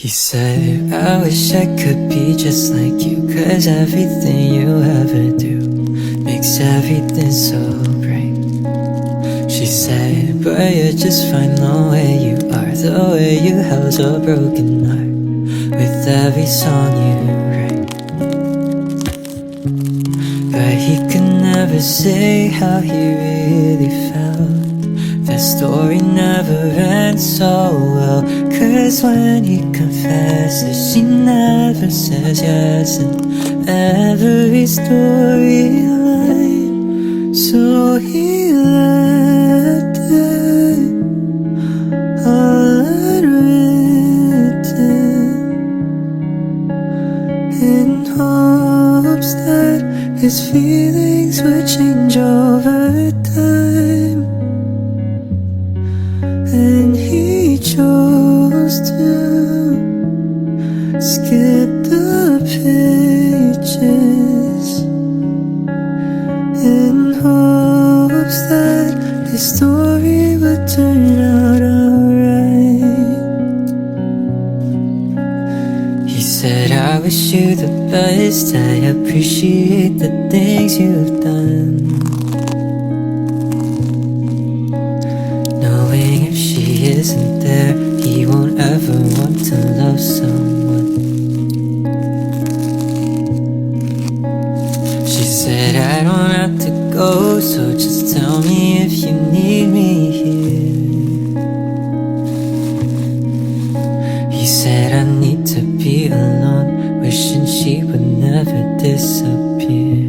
He said, I wish I could be just like you, 'cause everything you ever do makes everything so bright. She said, but you're just fine the way you are, the way you held a broken heart with every song you write. But he could never say how he really felt. That story never ends so well, 'cause when he confesses, she never says yes in every storyline. So he left it all unwritten, in hopes that his feelings would change over time. And he chose to skip the pages in hopes that his story would turn out alright. He said, I wish you the best, I appreciate the things you've done. Knowing if she isn't there, he won't ever want to love someone. She said, I don't have to go, so just tell me if you need me here. He said, I need to be alone, wishing she would never disappear.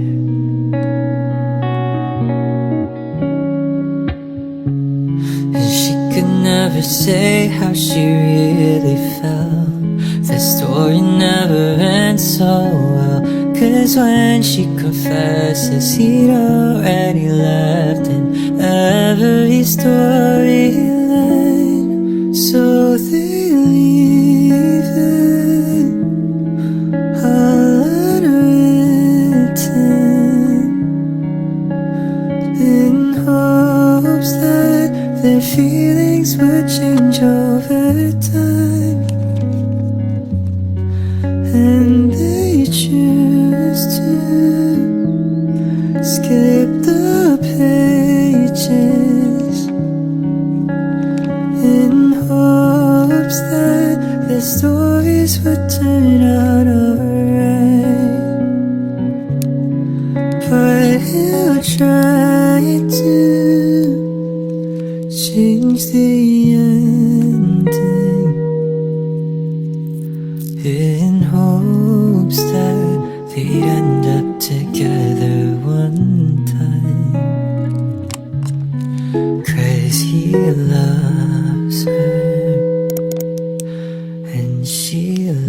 Never say how she really felt. That story never ends so well, 'cause when she confesses, he'd already left in every storyline. So they leave it all unwritten, in hopes that their feelings would change over time. And they choose to skip the pages in hopes that their stories would turn out alright. But he'll try to change the ending in hopes that they'd end up together one time. 'Cause he loves her and she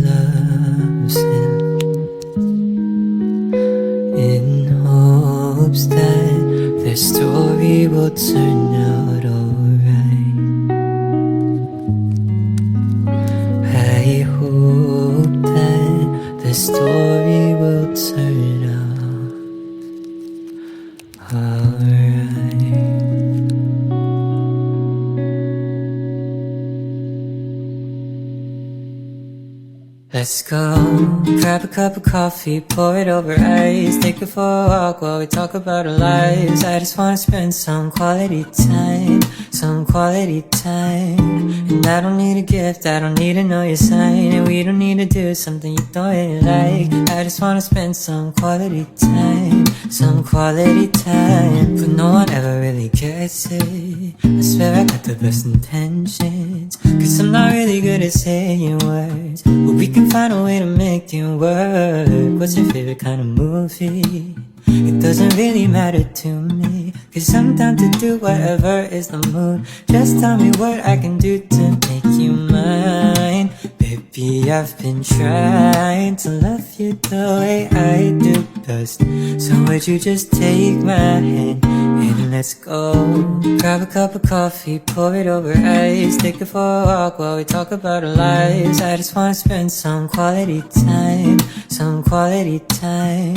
loves him, in hopes that their story will turn out alright. I hope that the story will turn out alright. Let's go, grab a cup of coffee, pour it over ice, take it for a walk while we talk about our lives. I just wanna spend some quality time, some quality time. And I don't need a gift, I don't need to know your sign, and we don't need to do something you don't really like. I just wanna spend some quality time, some quality time. But no one ever really gets it. I swear I got the best intentions, 'cause I'm not really good at saying words, but we can find a way to make it work. What's your favorite kind of movie? It doesn't really matter to me, 'cause I'm down to do whatever is the mood. Just tell me what I can do to make you mine. Baby, I've been trying to love you the way I do best, so would you just take my hand and let's go. Grab a cup of coffee, pour it over ice, take it for a walk while we talk about our lives. I just wanna spend some quality time, some quality time.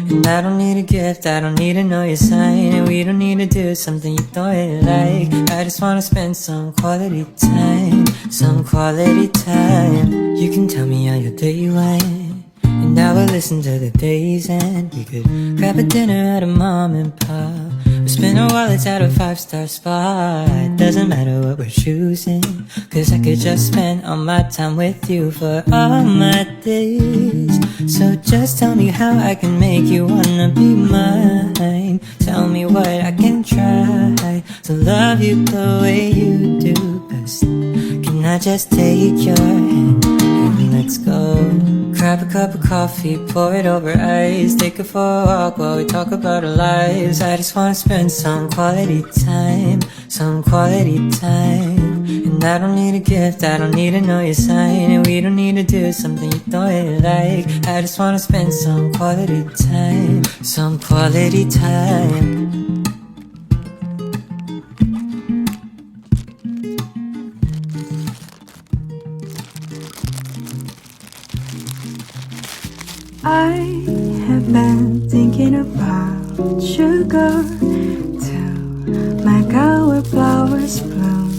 And I don't need a gift, I don't need to know your sign, and we don't need to do something you don't really like. I just wanna spend some quality time, some quality time. You can tell me how your day went, and I will listen to the days end. We could grab a dinner at a mom and pop, or spend our wallets at a 5-star spot. Doesn't matter what we're choosing, cause I could just spend all my time with you for all my days. So just tell me how I can make you wanna be mine. Tell me what I can try to love you the way you do best. Can I just take your hand and let's go? Grab a cup of coffee, pour it over ice, take it for a walk while we talk about our lives. I just wanna spend some quality time, some quality time. And I don't need a gift, I don't need to know your sign, and we don't need to do something you don't really like. I just wanna spend some quality time, some quality time. I have been thinking about you, girl, to make our flowers bloom.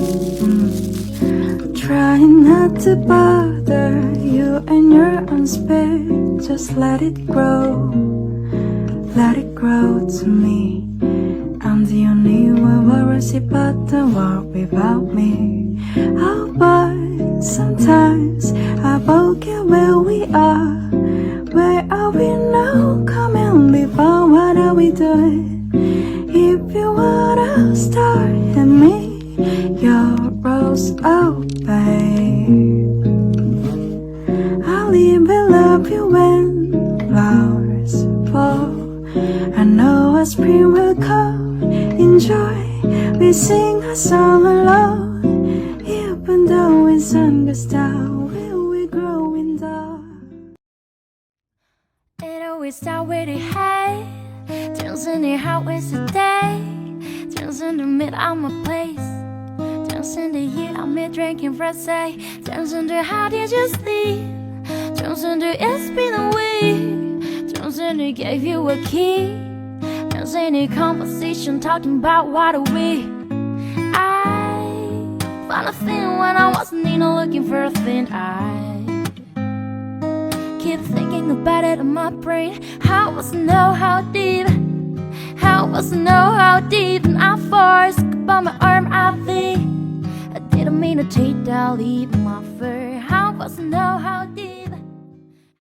Trying not to bother you and your own spirit. Just let it grow to me. I'm the only one worries about the world without me. Oh, but sometimes I forget where we are. Where are we now? Come and live on, what are we doing? If you wanna start at me, your rose, oh babe, I'll even love you when flowers fall. I know a spring will come, enjoy, we sing a song alone. Even though it's sun goes down, will we grow in dark? It always starts with a hey, turns into how is a day, turns into mid I'm a place, turns into you I'm here drinking rosé, turns into how did you sleep, turns into it's been a week, turns into gave you a key, turns into conversation talking about what are we. I found a thing when I wasn't even looking for a thing. I keep thinking about it in my brain. How was to know how deep? How was to know how deep? And I forced by my arm I think I didn't mean to take that leap in my fur. How was to know how deep?